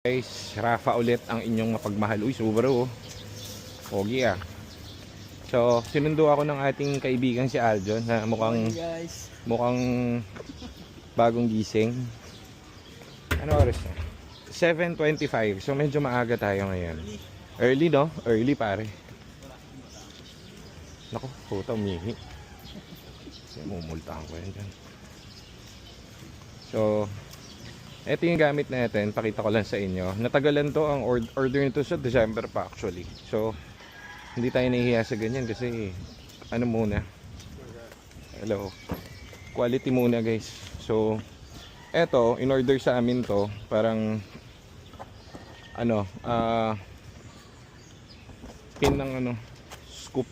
Guys, Rafa ulit ang inyong mapagmahal. Uy, Subaru. Pogi ah. So, sinundo ako ng ating kaibigan si Aljon na mukhang bagong gising. Ano oras na? 7:25. So, medyo maaga tayo ngayon. Early, no? Early, pare. Naku, puta, umihi. Mumultahan ko yan dyan. So, ito yung gamit natin, pakita ko lang sa inyo. Natagalan to, ang order nito sa December pa actually. So, hindi tayo nahihiya sa ganyan kasi ano muna. Hello. Quality muna guys. So, eto, in-order sa amin to, parang ano, pin ng ano, scoop.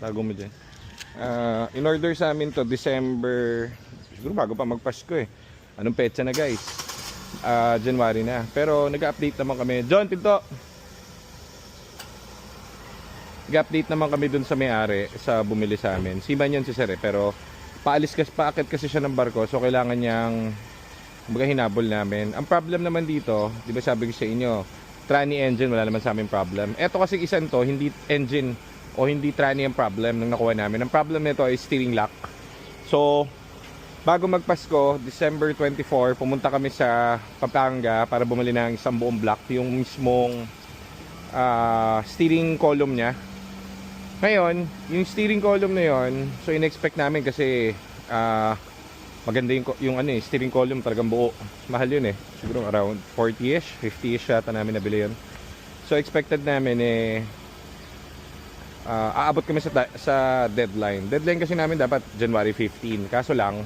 Tago mo dyan. In-order sa amin to December, siguro bago pa magpasko eh. Anong petsa na guys? January na. Pero nag-update naman kami. John, pinto! Nag-update naman kami dun sa may-ari, sa bumili sa amin. Siman yun si Sir eh. Pero paakit kasi siya ng barko. So kailangan niyang hinabol namin. Ang problem naman dito, di ba sabi ko sa inyo, tranny engine, wala naman sa amin problem. Eto kasi isang to, hindi engine o hindi tranny ang problem nung nakuha namin. Ang problem nito ay steering lock. So, bago magpasko, December 24, pumunta kami sa Pampanga para bumili ng isang buong block, yung mismong steering column niya. Ngayon, yung steering column na yon, so in-expect namin kasi maganda yung ano steering column, talagang buo. Mahal yun eh. Siguro around 40ish, 50ish yata namin nabili yun. So expected namin aabot kami sa deadline. Deadline kasi namin dapat January 15. Kaso lang,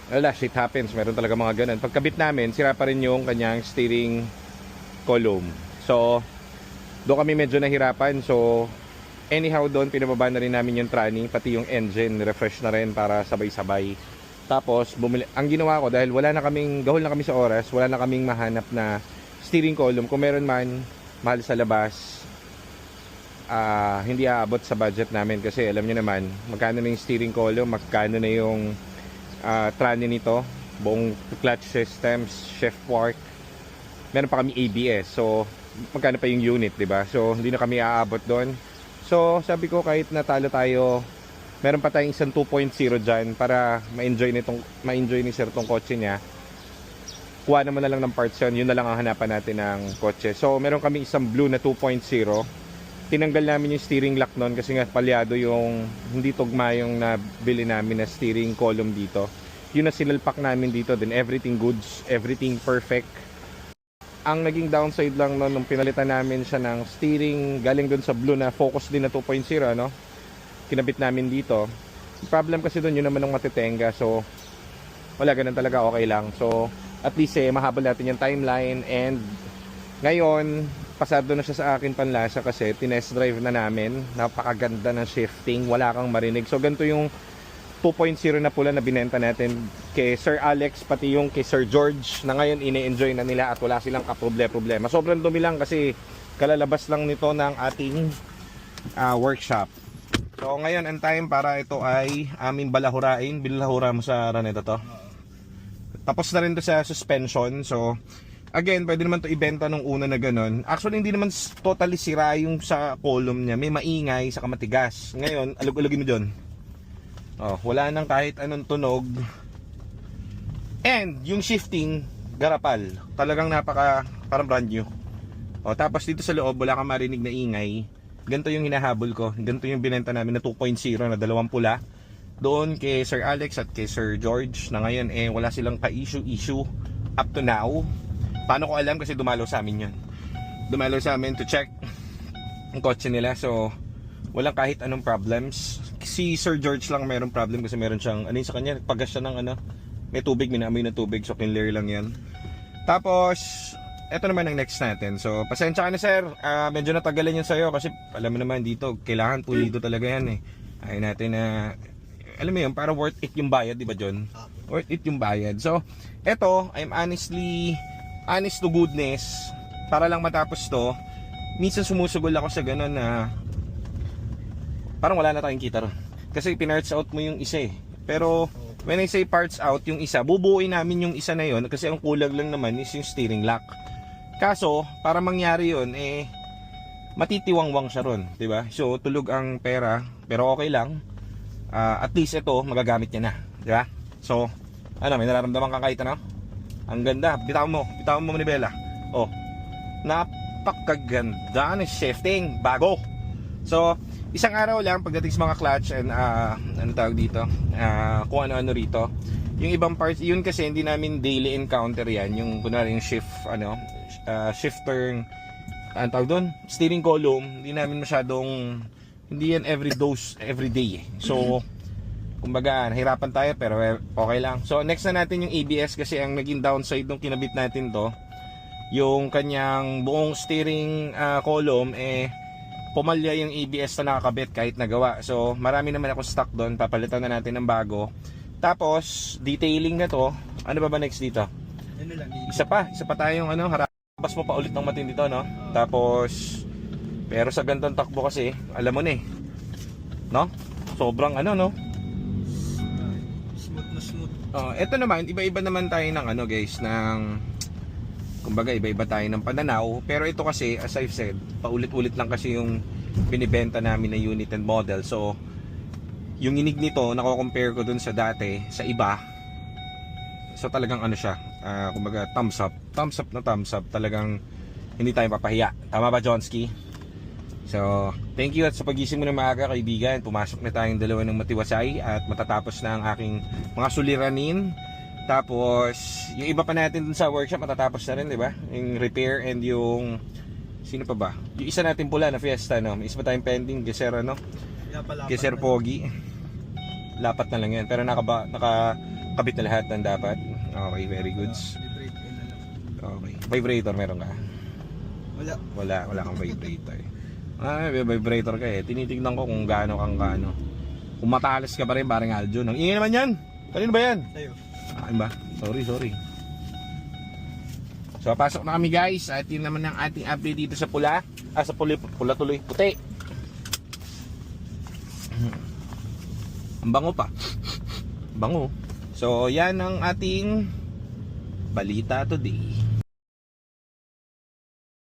wala, shit happens. Meron talaga mga ganun. Pagkabit namin, sira pa rin yung kanyang steering column. So, doon kami medyo nahirapan. So, anyhow doon, pinababa na rin namin yung tranny, pati yung engine, refresh na rin para sabay-sabay. Tapos, ang ginawa ko, dahil gahol na kami sa oras, wala na kaming mahanap na steering column. Kung meron man, mahal sa labas, hindi aabot sa budget namin. Kasi alam nyo naman, magkano na yung steering column, magkano na yung tranny nito, buong clutch systems, shift fork, meron pa kami ABS, so magkano pa yung unit, diba? So hindi na kami aabot doon. So sabi ko, kahit natalo tayo, meron pa tayong isang 2.0 dyan para ma-enjoy ni sir tong kotse niya. Kuha naman na lang ng parts yun na lang ang hanapan natin ng kotse. So meron kami isang blue na 2.0. Tinanggal namin yung steering lock noon kasi nga palyado yung hindi tugma yung nabili namin na steering column dito. Yun na sinalpak namin dito, then everything goods, everything perfect. Ang naging downside lang noon nung pinalitan namin siya ng steering galing doon sa blue na Focus din na 2.0, ano? Kinabit namin dito. Yung problem kasi doon, yun naman ang matitenga. So wala, ganun talaga, okay lang. So at least mahabol natin yung timeline. And ngayon, pasado na siya sa akin panlasa kasi tinest drive na namin. Napakaganda ng shifting, wala kang marinig. So ganito yung 2.0 na pula na binenta natin kay Sir Alex, pati yung kay Sir George, na ngayon ine-enjoy na nila at wala silang kaproblema. Sobrang dumi lang kasi kalalabas lang nito ng ating workshop. So ngayon ang time para ito ay aming balahurain. Bilahura mo sa raneta to. Tapos na rin to sa suspension. So again, pwede naman to ibenta nung una na ganun. Actually, hindi naman totally sira yung sa column niya. May maingay, saka matigas. Ngayon, alug-alugin mo dyan. Oh, wala nang kahit anong tunog. And, yung shifting, garapal. Talagang parang brand new. Oh, tapos dito sa loob, wala kang marinig na ingay. Ganito yung hinahabol ko. Ganito yung binenta namin na 2.0 na dalawang pula. Doon kay Sir Alex at kay Sir George, na ngayon wala silang ka-issue up to now. Paano ko alam? Kasi dumalo sa amin yun. Dumalo sa amin to check ang kotse nila. So walang kahit anong problems. Si Sir George lang mayroong problem kasi meron siyang sa kanya, nagpagas siya ng may tubig, minaamoy na tubig. So clear lang yan. Tapos eto naman ang next natin. So pasensya ka na sir, medyo natagalan yan sa'yo kasi alam mo naman dito, kailangan pulido talaga yan eh. Ayaw natin na alam mo yun, para worth it yung bayad, di ba John? Worth it yung bayad. So eto, I'm honest to goodness, para lang matapos to. Minsan sumusugol ako sa ganun na parang wala na tayong kita ron kasi pinarts out mo yung isa eh. Pero When I say parts out, yung isa, bubuuin namin yung isa na yon kasi ang kulang lang naman is yung steering lock. Kaso, para mangyari yun, matitiwangwang siya ron, di ba? So, tulog ang pera, pero okay lang. At least ito, magagamit niya na, di ba? So, may nararamdaman ka kahit ano? Ang ganda, bitawan mo manibela. Oh, napakaganda ng shifting, bago. So, isang araw lang pagdating sa mga clutch and ano tawag dito, kung ano-ano rito. Yung ibang parts, yun kasi hindi namin daily encounter yan. Yung kunwari yung shifter, ang tawag doon, steering column, hindi namin masyadong, hindi yan every day. So, kumbaga, nahirapan tayo pero okay lang. So, next na natin yung ABS kasi ang naging downside nung kinabit natin to, yung kanyang buong steering column, pumalya yung ABS na nakakabit kahit nagawa. So, marami naman ako stock doon, papalitan na natin ng bago. Tapos, detailing na to, ano ba next dito? Isa pa tayong harapas mo pa ulit ng matindi dito, no? Tapos, pero sa gantong takbo kasi, alam mo na no? Sobrang no? Smooth na smooth. Ito naman, iba-iba naman tayo ng guys, kumbaga iba-iba tayo ng pananaw. Pero ito kasi, as I've said, paulit-ulit lang kasi yung binibenta namin na unit and model. So, yung inig nito, nako-compare ko dun sa dati, sa iba. So, talagang siya, kumbaga thumbs up na thumbs up. Talagang hindi tayo papahiya. Tama ba, Johnsky? So, thank you at sa pagising mo ng maaga, kaibigan. Pumasok na tayong dalawa ng matiwasay at matatapos na ang aking mga suliranin. Tapos, yung iba pa natin dun sa workshop, matatapos na rin, di ba? Yung repair and yung, sino pa ba? Yung isa natin pula na Fiesta, no? May isa pa tayong pending, Geser, Geser Pogi. Lapat na lang yan. Pero nakakabit na lahat ng dapat. Okay, very goods. Okay. Vibrator meron ka? Wala kang vibrator. May vibrator ka Tinitignan ko kung gaano kang gaano. Kung matalas ka pa rin, parang Aljo. Ang ingay naman yan! Kanino ba yan? Sa'yo. Ba? Sorry. So, pasok na kami guys. At yun naman ang ating update dito sa pula. Sa pula tuloy. Puti. Ang bango pa. Bango. So, yan ang ating balita today.